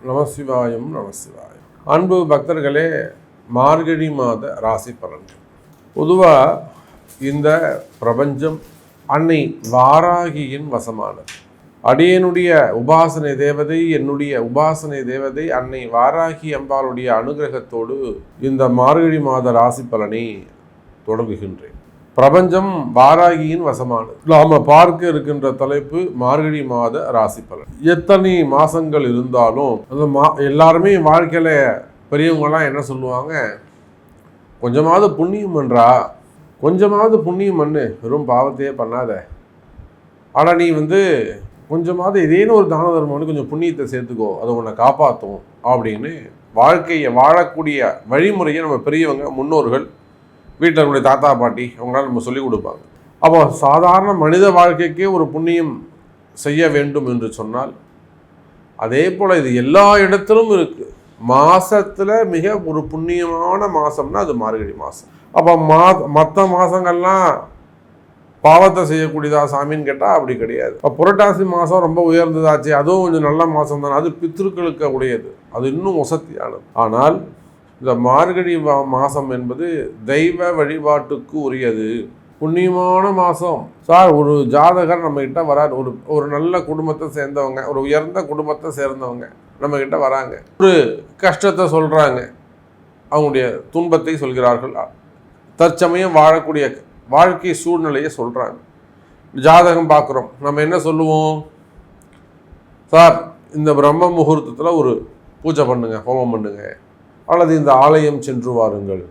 நமசிவாயம் நமசிவாயம். அன்பு பக்தர்களே, மார்கழி மாத ராசி பலன்கள். பொதுவாக இந்த பிரபஞ்சம் அன்னை வாராகியின் வசமானது. அடியனுடைய உபாசனை தேவதை, என்னுடைய உபாசனை தேவதை அன்னை வாராகி அம்பாளுடைய அனுகிரகத்தோடு இந்த மார்கழி மாத ராசி பலனை தொடங்குகின்றேன். பிரபஞ்சம் வாராகியின் வசமானது. நாம பார்க்க இருக்கின்ற தலைப்பு மார்கழி மாத ராசி பலன். எத்தனை மாசங்கள் இருந்தாலும் அந்த எல்லாருமே வாழ்க்கையில பெரியவங்கலாம் என்ன சொல்லுவாங்க, கொஞ்சமாவது புண்ணியம் பண்றா, கொஞ்சமாவது புண்ணியம் பண்ணு, வெறும் பாவத்தையே பண்ணாத, ஆனால் நீ கொஞ்சமாவது ஏதேனும் ஒரு தான தர்மம்னு கொஞ்சம் புண்ணியத்தை சேர்த்துக்கோ, அதை உன்னை காப்பாற்றும் அப்படின்னு வாழ்க்கையை வாழக்கூடிய வழிமுறையை நம்ம பெரியவங்க முன்னோர்கள் வீட்டில் இருக்கக்கூடிய தாத்தா பாட்டி அவங்களால நம்ம சொல்லிக் கொடுப்பாங்க. அப்போ சாதாரண மனித வாழ்க்கைக்கே ஒரு புண்ணியம் செய்ய வேண்டும் என்று சொன்னால், அதே போல் இது எல்லா இடத்திலும் இருக்குது. மாதத்தில் மிக ஒரு புண்ணியமான மாதம்னா அது மார்கழி மாதம். அப்போ மற்ற மாதங்கள்லாம் பாவத்தை செய்யக்கூடியதா சாமின்னு கேட்டால் அப்படி கிடையாது. இப்போ புரட்டாசி மாதம் ரொம்ப உயர்ந்ததாச்சு, அதுவும் கொஞ்சம் நல்ல மாதம் தானே, அது பித்ருக்களுக்கு உடையது, அது இன்னும் வசதியானது. ஆனால் இந்த மார்கழி மாதம் என்பது தெய்வ வழிபாட்டுக்கு உரியது, புண்ணியமான மாதம். சார், ஒரு ஜாதகர் நம்மக்கிட்ட வராது, ஒரு நல்ல குடும்பத்தை சேர்ந்தவங்க, ஒரு உயர்ந்த குடும்பத்தை சேர்ந்தவங்க நம்மக்கிட்ட வராங்க, ஒரு கஷ்டத்தை சொல்கிறாங்க, அவங்களுடைய துன்பத்தை சொல்கிறார்கள், தற்சமயம் வாழக்கூடிய வாழ்க்கை சூழ்நிலையை சொல்கிறாங்க. ஜாதகம் பார்க்குறோம், நம்ம என்ன சொல்லுவோம், சார் இந்த பிரம்ம முகூர்த்தத்தில் ஒரு பூஜை பண்ணுங்க, ஹோமம் பண்ணுங்க, அல்லது இந்த ஆலயம் சென்று வாருங்கள்,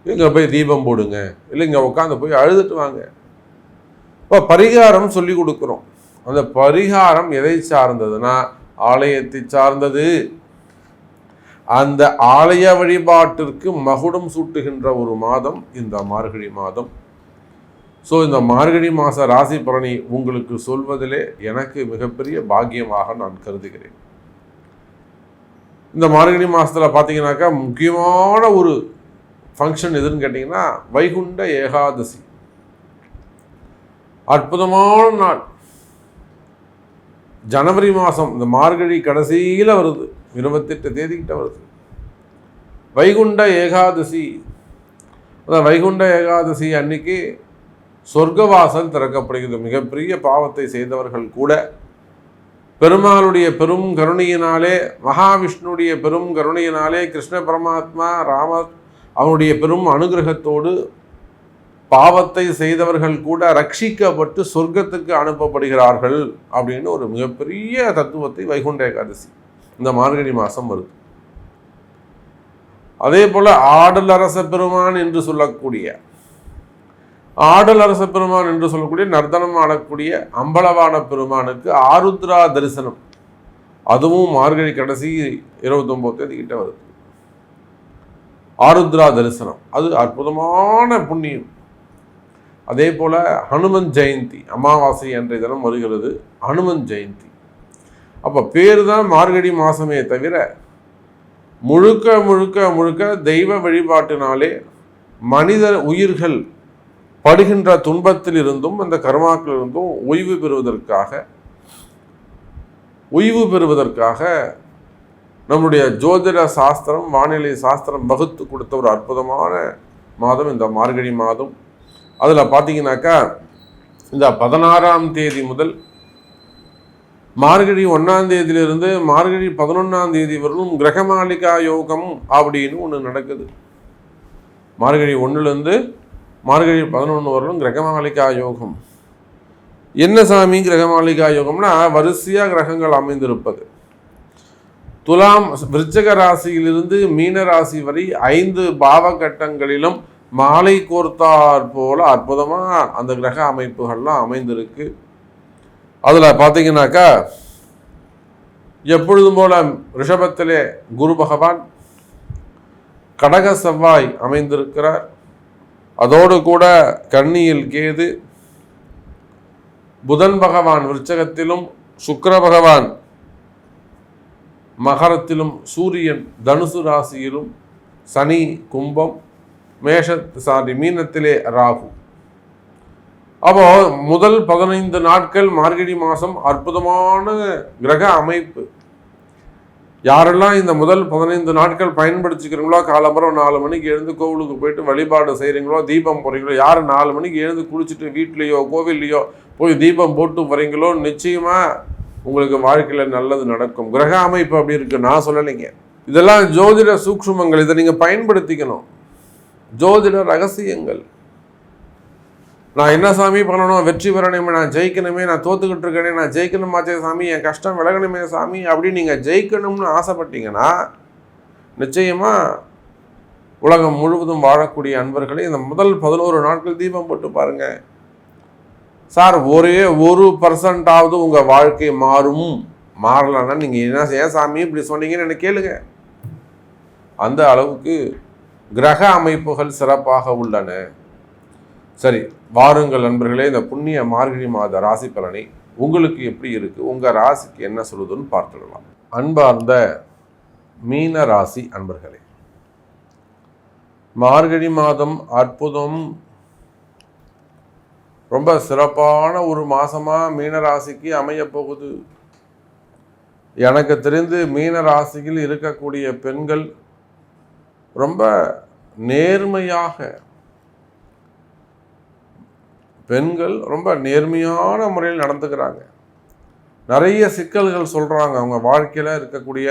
இங்கே போய் தீபம் போடுங்க, இல்லை இங்கே உட்காந்து போய் அழுதுட்டு வாங்க. இப்போ பரிகாரம் சொல்லி கொடுக்குறோம். அந்த பரிகாரம் எதை சார்ந்ததுன்னா ஆலயத்தை சார்ந்தது. அந்த ஆலய வழிபாட்டிற்கு மகுடம் சூட்டுகின்ற ஒரு மாதம் இந்த மார்கழி மாதம். ஸோ இந்த மார்கழி மாத ராசி பலனை உங்களுக்கு சொல்வதிலே எனக்கு மிகப்பெரிய பாக்கியமாக நான் கருதுகிறேன். இந்த மார்கழி மாதத்தில் பார்த்தீங்கன்னாக்கா முக்கியமான ஒரு ஃபங்க்ஷன் எதுன்னு கேட்டிங்கன்னா வைகுண்ட ஏகாதசி. அற்புதமான நாள். ஜனவரி மாதம் இந்த மார்கழி கடைசியில் வருது, 28 தேதிக்கிட்ட வருது வைகுண்ட ஏகாதசி. அந்த வைகுண்ட ஏகாதசி அன்னைக்கு சொர்க்கவாசல் திறக்கப்படுகிறது. மிகப்பெரிய பாவத்தை செய்தவர்கள் கூட பெருமாளுடைய பெரும் கருணையினாலே, மகாவிஷ்ணுடைய பெரும் கருணையினாலே, கிருஷ்ண பரமாத்மா ராமர் அவனுடைய பெரும் அனுகிரகத்தோடு பாவத்தை செய்தவர்கள் கூட ரட்சிக்கப்பட்டு சொர்க்கத்துக்கு அனுப்பப்படுகிறார்கள் அப்படின்னு ஒரு மிகப்பெரிய தத்துவத்தை வைகுண்ட ஏகாதசி இந்த மார்கழி மாதம் வருது. அதே போல் ஆடல் அரச பெருமான் என்று சொல்லக்கூடிய நர்த்தனம் ஆடக்கூடிய அம்பலவான பெருமானுக்கு ஆருத்ரா தரிசனம், அதுவும் மார்கழி கடைசி 29 தேதி கிட்ட வருது. ஆருத்ரா தரிசனம் அது அற்புதமான புண்ணியம். அதே போல ஹனுமன் ஜெயந்தி அமாவாசை அன்றைய தினம் வருகிறது ஹனுமன் ஜெயந்தி. அப்போ பேர் தான் மார்கழி மாதமே தவிர முழுக்க முழுக்க முழுக்க தெய்வ வழிபாட்டினாலே மனித உயிர்கள் படுகின்ற துன்பத்தில் இருந்தும் அந்த கர்மாக்கள் இருந்தும் ஓய்வு பெறுவதற்காக நம்முடைய ஜோதிட சாஸ்திரம், வானிலை சாஸ்திரம் வகுத்து கொடுத்த ஒரு அற்புதமான மாதம் இந்த மார்கழி மாதம். அதில் பார்த்தீங்கன்னாக்கா இந்த 16ஆம் தேதி முதல் மார்கழி 1ஆம் தேதியிலிருந்து மார்கழி 11ஆம் தேதி வரலும் கிரகமாளிகா யோகம் அப்படின்னு ஒன்று நடக்குது. மார்கழி 1லேருந்து மார்கழி 11 வரலும் கிரகமாளிகா யோகம். என்ன சாமி கிரகமாளிகா யோகம்னா, வரிசையாக கிரகங்கள் அமைந்திருப்பது. துலாம் விருச்சிக ராசியிலிருந்து மீன ராசி வரை 5 பாவகட்டங்களிலும் மாலை கோர்த்தார் போல அற்புதமாக அந்த கிரக அமைப்புகள்லாம் அமைந்திருக்கு. அதில் பார்த்தீங்கன்னாக்கா எப்பொழுதும் போல ரிஷபத்திலே குரு பகவான், கடக செவ்வாய் அமைந்திருக்கிறார், அதோடு கூட கன்னியில் கேது, புதன் பகவான் விருச்சகத்திலும், சுக்கிர பகவான் மகரத்திலும், சூரியன் தனுசு ராசியிலும், சனி கும்பம், மீனத்திலே ராகு. அப்போ முதல் 15 நாட்கள் மார்கழி மாதம் அற்புதமான கிரக அமைப்பு. யாரெல்லாம் இந்த முதல் 15 நாட்கள் பயன்படுத்திக்கிறீங்களோ, காலம்பரம் 4 மணிக்கு எழுந்து கோவிலுக்கு போயிட்டு வழிபாடு செய்கிறீங்களோ, தீபம் போகிறீங்களோ, யார் 4 மணிக்கு எழுந்து குளிச்சுட்டு வீட்லேயோ கோவில்லையோ போய் தீபம் போட்டு வரீங்களோ, நிச்சயமாக உங்களுக்கு வாழ்க்கையில் நல்லது நடக்கும். கிரக அமைப்பு அப்படி இருக்குது, நான் சொல்லலைங்க. இதெல்லாம் ஜோதிட சூக்ஷ்மங்கள், இதை நீங்கள் பயன்படுத்திக்கணும். ஜோதிட ரகசியங்கள். நான் என்ன சாமி பண்ணணும், வெற்றி பெறணுமே, நான் ஜெயிக்கணுமே, நான் தோத்துக்கிட்டு இருக்கேனே, நான் ஜெயிக்கணுமாச்சே சாமி, என் கஷ்டம் விலகணுமே சாமி அப்படின்னு நீங்கள் ஜெயிக்கணும்னு ஆசைப்பட்டீங்கன்னா நிச்சயமாக உலகம் முழுவதும் வாழக்கூடிய அன்பர்களே இந்த முதல் 11 நாட்கள் தீபம் போட்டு பாருங்கள். சார், ஒரே 1% உங்கள் வாழ்க்கை மாறலன்னா நீங்கள் என்ன ஏன் சாமி இப்படி சொன்னீங்கன்னு எனக்கு கேளுங்க. அந்த அளவுக்கு கிரக அமைப்புகள் சிறப்பாக உள்ளன. சரி, வாருங்கள் நண்பர்களே, இந்த புண்ணிய மார்கழி மாத ராசி பலனை உங்களுக்கு எப்படி இருக்குது, உங்கள் ராசிக்கு என்ன சொல்லுதுன்னு பார்த்துடலாம். அன்பார்ந்த மீன ராசி அன்பர்களே, மார்கழி மாதம் அற்புதம், ரொம்ப சிறப்பான ஒரு மாதமாக மீன ராசிக்கு அமைய போகுது. எனக்கு தெரிந்து மீன ராசியில் இருக்கக்கூடிய பெண்கள் ரொம்ப நேர்மையான முறையில் நடந்துக்கிறாங்க. நிறைய சிக்கல்கள் சொல்கிறாங்க. அவங்க வாழ்க்கையில் இருக்கக்கூடிய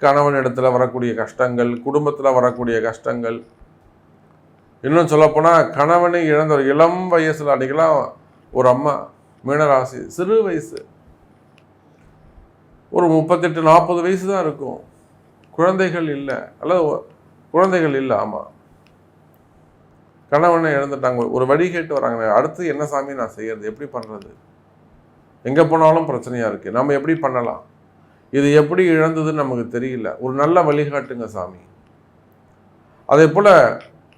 கணவன் இடத்துல வரக்கூடிய கஷ்டங்கள், குடும்பத்தில் வரக்கூடிய கஷ்டங்கள், இன்னும் சொல்லப்போனால் கணவனை இழந்த ஒரு இளம் வயசில் அன்றைக்கெல்லாம் ஒரு அம்மா மீனராசி சிறு வயசு, ஒரு 38-40 வயசு தான் இருக்கும், குழந்தைகள் இல்லை, ஆமாம், கணவனை இழந்துட்டாங்க. ஒரு வழி கேட்டு வராங்க, அடுத்து என்ன சாமி நான் செய்யறது, எப்படி பண்ணுறது, எங்கே போனாலும் பிரச்சனையாக இருக்குது, நம்ம எப்படி பண்ணலாம், இது எப்படி இழந்ததுன்னு நமக்கு தெரியல, ஒரு நல்ல வழிகாட்டுங்க சாமி. அதே போல்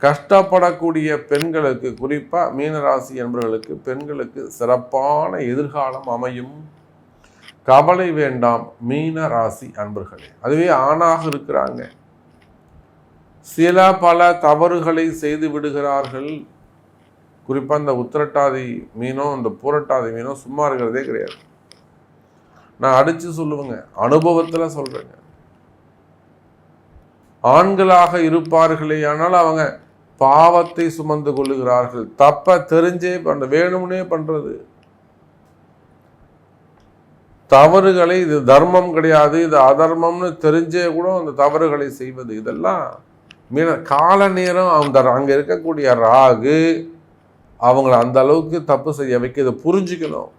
கஷ்டப்படக்கூடிய பெண்களுக்கு, குறிப்பாக மீனராசி என்பவர்களுக்கு, பெண்களுக்கு சிறப்பான எதிர்காலம் அமையும். கவலை வேண்டாம் மீன ராசி அன்பர்களே. அதுவே ஆணாக இருக்கிறாங்க, பல தவறுகளை செய்து விடுகிறார்கள். குறிப்பாக இந்த உத்திரட்டாதி மீனும் இந்த பூரட்டாதி மீனும் சும்மா இருக்கிறதே கிடையாது. நான் அடித்து சொல்லுவேங்க, அனுபவத்தில் சொல்கிறேங்க. ஆண்களாக இருப்பார்களே ஆனால் அவங்க பாவத்தை சுமந்து கொள்ளுகிறார்கள். தப்ப தெரிஞ்சே வேணும்னே பண்றது, தவறுகளை, இது தர்மம் கிடையாது, இது அதர்மம்னு தெரிஞ்சே கூட அந்த தவறுகளை செய்வது, இதெல்லாம் கால நேரம் அங்க இருக்கக்கூடிய ராகு அவங்களை அந்த அளவுக்கு தப்பு செய்ய வைக்க, இதை புரிஞ்சுக்கணும்.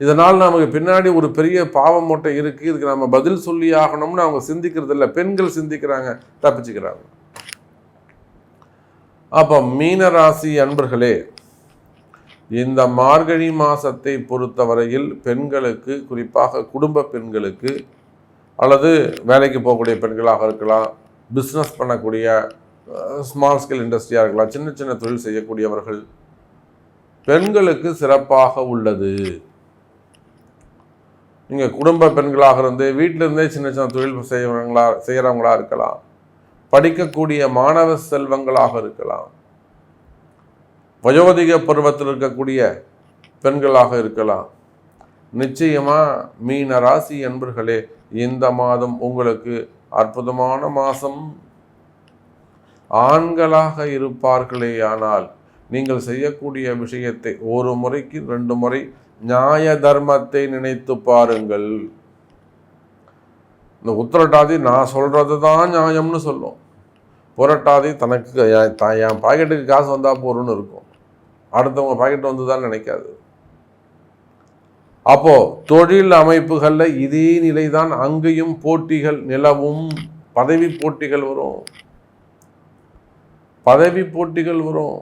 இதனால் நமக்கு பின்னாடி ஒரு பெரிய பாவ மூட்டை இருக்கு, இதுக்கு நம்ம பதில் சொல்லி ஆகணும்னு அவங்க சிந்திக்கிறது இல்லை. பெண்கள் சிந்திக்கிறாங்க, தப்பிச்சுக்கிறாங்க. அப்போ மீனராசி அன்பர்களே, இந்த மார்கழி மாதத்தை பொறுத்தவரையில் பெண்களுக்கு, குறிப்பாக குடும்ப பெண்களுக்கு, அல்லது வேலைக்கு போகக்கூடிய பெண்களாக இருக்கலாம், பிஸ்னஸ் பண்ணக்கூடிய ஸ்மால் ஸ்கேல் இண்டஸ்ட்ரியாக இருக்கலாம், சின்ன சின்ன தொழில் செய்யக்கூடியவர்கள், பெண்களுக்கு சிறப்பாக உள்ளது. நீங்கள் குடும்ப பெண்களாக இருந்து வீட்டிலிருந்தே சின்ன சின்ன தொழில் செய்கிறவங்களா இருக்கலாம், படிக்கக்கூடிய மாணவ செல்வங்களாக இருக்கலாம், வயோதிக பருவத்தில் இருக்கக்கூடிய பெண்களாக இருக்கலாம். நிச்சயமாக மீன ராசி என்பர்களே, இந்த மாதம் உங்களுக்கு அற்புதமான மாதம். ஆண்களாக இருப்பார்களே ஆனால் நீங்கள் செய்யக்கூடிய விஷயத்தை ஒரு முறைக்கு 2 முறை நியாய தர்மத்தை நினைத்து பாருங்கள். இந்த உத்திரட்டாதி நான் சொல்றது தான் நியாயம்னு சொல்லும், புரட்டாதி தனக்கு என் பாக்கெட்டுக்கு காசு வந்தால் போறோன்னு இருக்கும், அடுத்தவங்க பாக்கெட் வந்து தான் நினைக்காது. அப்போ தொழில் அமைப்புகளில் இதே நிலைதான், அங்கேயும் போட்டிகள் நிலவும், பதவி போட்டிகள் வரும்.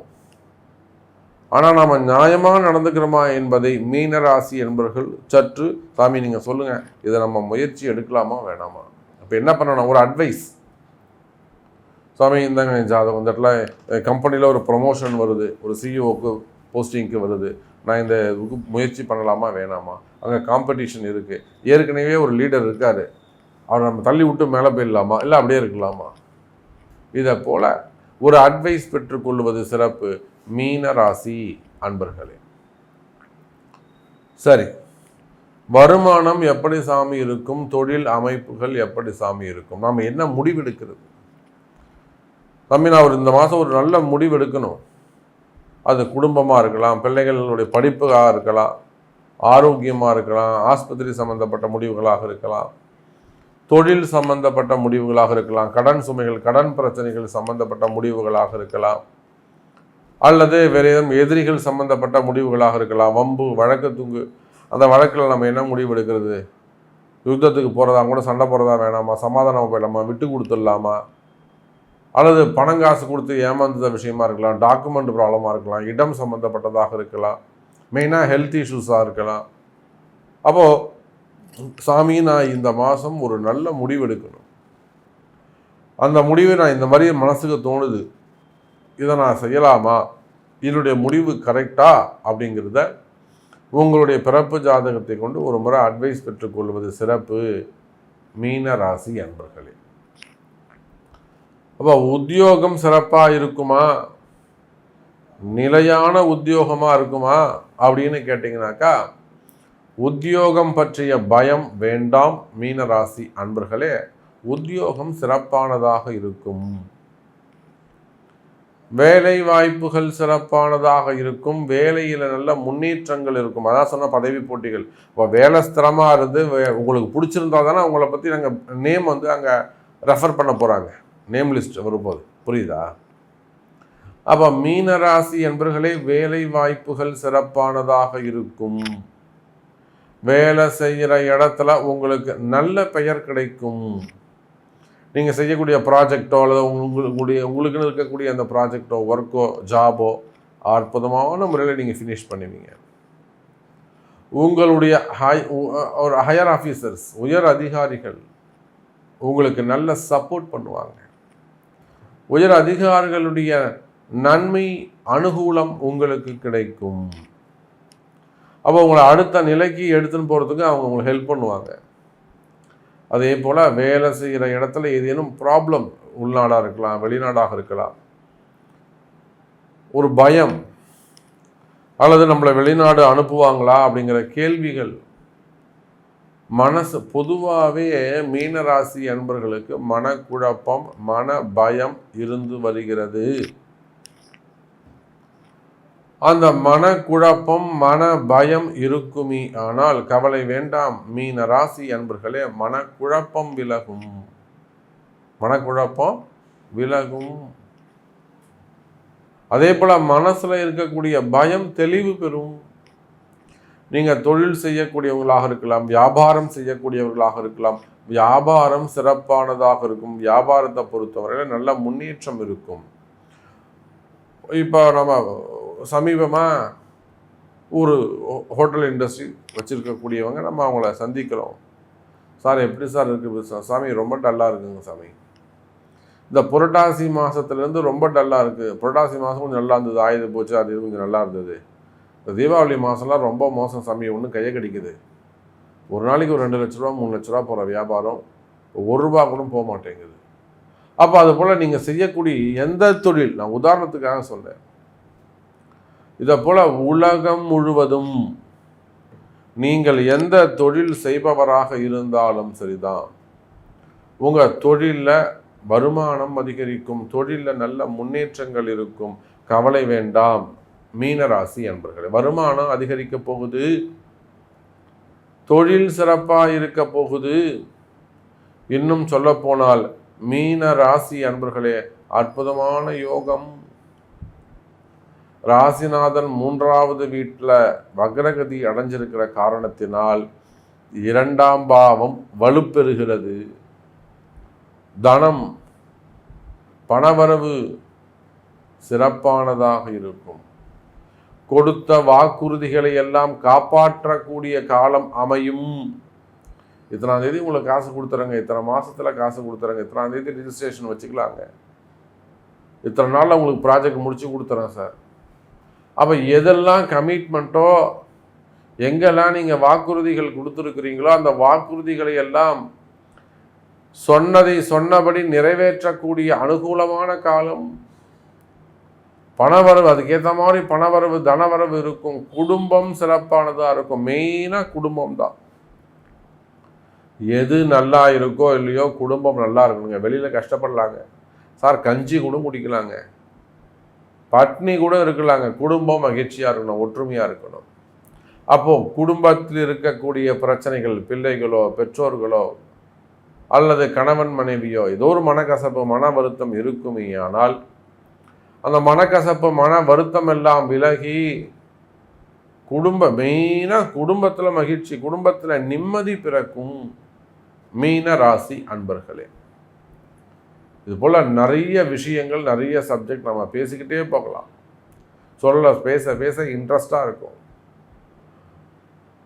ஆனால் நாம் நியாயமாக நடந்துக்கிறோமா என்பதை மீனராசி என்பவர்கள் சற்று, சாமி நீங்கள் சொல்லுங்கள், இதை நம்ம முயற்சி எடுக்கலாமா வேணாமா, அப்போ என்ன பண்ணணும், ஒரு அட்வைஸ். சாமி இந்தாங்க ஜாதகம், இந்த இடத்துல கம்பெனியில் ஒரு ப்ரொமோஷன் வருது, ஒரு சிஇஓக்கு போஸ்டிங்க்கு வருது, நான் இந்த முயற்சி பண்ணலாமா வேணாமா, அங்கே காம்படிஷன் இருக்குது, ஏற்கனவே ஒரு லீடர் இருக்கார், அவரை நம்ம தள்ளி விட்டு மேலே போயிடலாமா, இல்லை அப்படியே இருக்கலாமா, இதை போல் ஒரு அட்வைஸ் பெற்றுக்கொள்வது சிறப்பு மீன ராசி அன்பர்களே. சரி, வருமானம் எப்படி சாமி இருக்கும், தொழில் அமைப்புகள் எப்படி சாமி இருக்கும், நாம் என்ன முடிவெடுக்கிறது? சாமி நான் இந்த மாதம் ஒரு நல்ல முடிவு எடுக்கணும். அது குடும்பமாக இருக்கலாம், பிள்ளைகளுடைய படிப்புக்காக இருக்கலாம், ஆரோக்கியமாக இருக்கலாம், ஆஸ்பத்திரி சம்பந்தப்பட்ட முடிவுகளாக இருக்கலாம், தொழில் சம்பந்தப்பட்ட முடிவுகளாக இருக்கலாம், கடன் சுமைகள் கடன் பிரச்சனைகள் சம்பந்தப்பட்ட முடிவுகளாக இருக்கலாம், அல்லது வேறு ஏதும் எதிரிகள் சம்பந்தப்பட்ட முடிவுகளாக இருக்கலாம், வம்பு வழக்கு துங்கு. அந்த வழக்கில் நம்ம என்ன முடிவு எடுக்கிறது? யுத்தத்துக்கு போகிறதா கூட, சண்டை போகிறதா வேணாமா, சமாதானம் போயிடலாமா, விட்டு கொடுத்துடலாமா, அல்லது பணங்காசு கொடுத்து ஏமாந்த விஷயமா இருக்கலாம், டாக்குமெண்ட் ப்ராப்ளமாக இருக்கலாம், இடம் சம்மந்தப்பட்டதாக இருக்கலாம், மெயினாக ஹெல்த் இஷ்யூஸாக இருக்கலாம். அப்போது சாமி நான் இந்த மாதம் ஒரு நல்ல முடிவு எடுக்கணும். அந்த முடிவை நான் இந்த மாதிரி மனசுக்கு தோணுது, இதை நான் செய்யலாமா, இதனுடைய முடிவு கரெக்டா அப்படிங்கிறத உங்களுடைய பிறப்பு ஜாதகத்தை கொண்டு ஒரு முறை அட்வைஸ் பெற்றுக்கொள்வது சிறப்பு மீன ராசி அன்பர்களே. அப்போ உத்தியோகம் சிறப்பாக இருக்குமா, நிலையான உத்தியோகமாக இருக்குமா அப்படின்னு கேட்டிங்கனாக்கா, உத்தியோகம் பற்றிய பயம் வேண்டாம் மீனராசி அன்பர்களே. உத்தியோகம் சிறப்பானதாக இருக்கும், வேலை வாய்ப்புகள் சிறப்பானதாக இருக்கும், வேலையில் நல்ல முன்னேற்றங்கள் இருக்கும். அதான் சொன்ன பதவி போட்டிகள். இப்போ வேலை ஸ்திரமாக இருந்து உங்களுக்கு பிடிச்சிருந்தா தானே உங்களை பற்றி நாங்கள் நேம் அங்கே ரெஃபர் பண்ண போகிறாங்க, நேம் லிஸ்ட் வரும்போது. புரியுதா? அப்போ மீனராசி என்பர்களே, வேலை வாய்ப்புகள் சிறப்பானதாக இருக்கும், வேலை செய்கிற இடத்துல உங்களுக்கு நல்ல பெயர் கிடைக்கும். நீங்கள் செய்யக்கூடிய ப்ராஜெக்டோ அல்லது உங்களுக்குன்னு இருக்கக்கூடிய அந்த ப்ராஜெக்டோ ஒர்க்கோ ஜாபோ அற்புதமான முறையில் நீங்கள் ஃபினிஷ் பண்ணுவீங்க. உங்களுடைய ஒரு ஹையர் ஆஃபீஸர்ஸ், உயர் அதிகாரிகள் உங்களுக்கு நல்ல சப்போர்ட் பண்ணுவாங்க. உயர் அதிகாரிகளுடைய நன்மை அனுகூலம் உங்களுக்கு கிடைக்கும். அப்போ உங்களை அடுத்த நிலைக்கு எடுத்துன்னு போகிறதுக்கு அவங்க உங்களுக்கு ஹெல்ப் பண்ணுவாங்க. அதே போல் வேலை செய்கிற இடத்துல ஏதேனும் ப்ராப்ளம், உள்நாடாக இருக்கலாம், வெளிநாடாக இருக்கலாம், ஒரு பயம் அல்லது நம்மளை வெளிநாடு அனுப்புவாங்களா அப்படிங்கிற கேள்விகள் மனசு பொதுவாகவே மீனராசி அன்பர்களுக்கு மனக்குழப்பம், மன பயம் இருந்து வருகிறது. அந்த மனக்குழப்பம், மன பயம் இருக்குமே, ஆனால் கவலை வேண்டாம் மீன ராசி அன்பர்களே, மனக்குழப்பம் விலகும், மனக்குழப்பம் விலகும். அதே போல மனசுல இருக்கக்கூடிய பயம் தெளிவு பெறும். நீங்க தொழில் செய்யக்கூடியவங்களாக இருக்கலாம், வியாபாரம் செய்யக்கூடியவர்களாக இருக்கலாம், வியாபாரம் சிறப்பானதாக இருக்கும். வியாபாரத்தை பொறுத்தவரையில் நல்ல முன்னேற்றம் இருக்கும். இப்போ நம்ம சமீபமாக ஒரு ஹோட்டல் இண்டஸ்ட்ரி வச்சுருக்கக்கூடியவங்க நம்ம அவங்கள சந்திக்கிறோம். சார் எப்படி சார் இருக்குது பிஸ்னஸ்? சாமி ரொம்ப டல்லாக இருக்குங்க சாமி, இந்த புரட்டாசி மாதத்துலேருந்து ரொம்ப டல்லாக இருக்குது. புரட்டாசி மாதம் கொஞ்சம் நல்லா இருந்தது, ஆயுத போச்சு, அது இது கொஞ்சம் நல்லா இருந்தது. இந்த தீபாவளி மாதம்லாம் ரொம்ப மோசம் சாமி, ஒன்றும் கையை கடிக்குது. ஒரு நாளைக்கு ஒரு 2 லட்ச ரூபா 3 லட்ச ரூபா போகிற வியாபாரம் ₹1 கூட போக மாட்டேங்குது. அப்போ அது போல் நீங்கள் செய்யக்கூடிய எந்த தொழில், நான் உதாரணத்துக்காக சொன்னேன், இதை போல் உலகம் முழுவதும் நீங்கள் எந்த தொழில் செய்பவராக இருந்தாலும் சரிதான், உங்கள் தொழிலில் வருமானம் அதிகரிக்கும், தொழிலில் நல்ல முன்னேற்றங்கள் இருக்கும். கவலை வேண்டாம் மீனராசி அன்பர்களே. வருமானம் அதிகரிக்க போகுது, தொழில் சிறப்பாக இருக்க போகுது. இன்னும் சொல்ல போனால் மீன ராசி அன்பர்களே, அற்புதமான யோகம். ராசிநாதன் 3வது வீட்டில் வக்ரகதி அடைஞ்சிருக்கிற காரணத்தினால் 2ஆம் பாவம் வலுப்பெறுகிறது. தனம், பணவரவு சிறப்பானதாக இருக்கும். கொடுத்த வாக்குறுதிகளை எல்லாம் காப்பாற்றக்கூடிய காலம் அமையும். இத்தனாம் தேதி உங்களுக்கு காசு கொடுத்துறங்க, இத்தனை மாதத்தில் காசு கொடுத்துறங்க, இத்தனாம் தேதி ரிஜிஸ்ட்ரேஷன் வச்சுக்கலாங்க, இத்தனை நாளில் உங்களுக்கு ப்ராஜெக்ட் முடிச்சு கொடுத்துறேன் சார். அப்போ எதெல்லாம் கமிட்மெண்ட்டோ, எங்கெல்லாம் நீங்கள் வாக்குறுதிகள் கொடுத்துருக்குறீங்களோ அந்த வாக்குறுதிகளை எல்லாம் சொன்னதை சொன்னபடி நிறைவேற்றக்கூடிய அனுகூலமான காலம். பணவரவு, அதுக்கேற்ற மாதிரி பணவரவு, தனவரவு இருக்கும். குடும்பம் சிறப்பானதாக இருக்கும். மெயினாக குடும்பம் தான். எது நல்லா இருக்கோ இல்லையோ குடும்பம் நல்லா இருக்கணுங்க. வெளியில் கஷ்டப்படலாங்க சார், கஞ்சி கூட குடிக்கலாங்க, பட்னி கூட இருக்கலாங்க, குடும்பம் மகிழ்ச்சியாக இருக்கணும், ஒற்றுமையாக இருக்கணும். அப்போது குடும்பத்தில் இருக்கக்கூடிய பிரச்சனைகள், பிள்ளைகளோ பெற்றோர்களோ அல்லது கணவன் மனைவியோ ஏதோ ஒரு மனக்கசப்பு மன வருத்தம் இருக்குமே, ஆனால் அந்த மனக்கசப்பு மன வருத்தம் எல்லாம் விலகி மெயினாக குடும்பத்தில் மகிழ்ச்சி, குடும்பத்தில் நிம்மதி பிறக்கும் மீன ராசி அன்பர்களே. இது போல் நிறைய விஷயங்கள், நிறைய சப்ஜெக்ட் நம்ம பேசிக்கிட்டே போகலாம். பேச பேச இன்ட்ரெஸ்டாக இருக்கும்.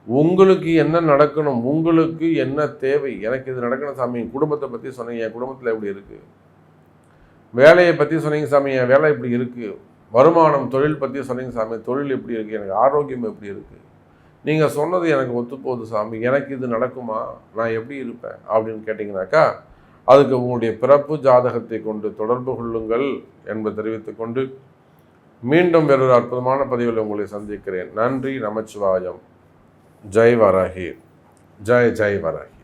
உங்களுக்கு என்ன நடக்கணும், உங்களுக்கு என்ன தேவை, எனக்கு இது நடக்கணும் சாமி, குடும்பத்தை பற்றி சொன்னீங்க, என் குடும்பத்தில் எப்படி இருக்குது, வேலையை பற்றி சொன்னீங்க சாமி, என் வேலை இப்படி இருக்குது, வருமானம் தொழில் பற்றி சொன்னீங்க சாமி, தொழில் எப்படி இருக்குது, எனக்கு ஆரோக்கியம் எப்படி இருக்குது, நீங்கள் சொன்னது எனக்கு ஒத்து போகுது சாமி, எனக்கு இது நடக்குமா, நான் எப்படி இருப்பேன் அப்படின்னு கேட்டிங்கனாக்கா அதுக்கு உங்களுடைய பிறப்பு ஜாதகத்தை கொண்டு தொடர்பு கொள்ளுங்கள் என்பதை தெரிவித்துக்கொண்டு மீண்டும் வேறொரு அற்புதமான பதிவில் உங்களை சந்திக்கிறேன். நன்றி. நமச்சிவாயம். ஜெய் வராகி. ஜெய் ஜெய் வராகி.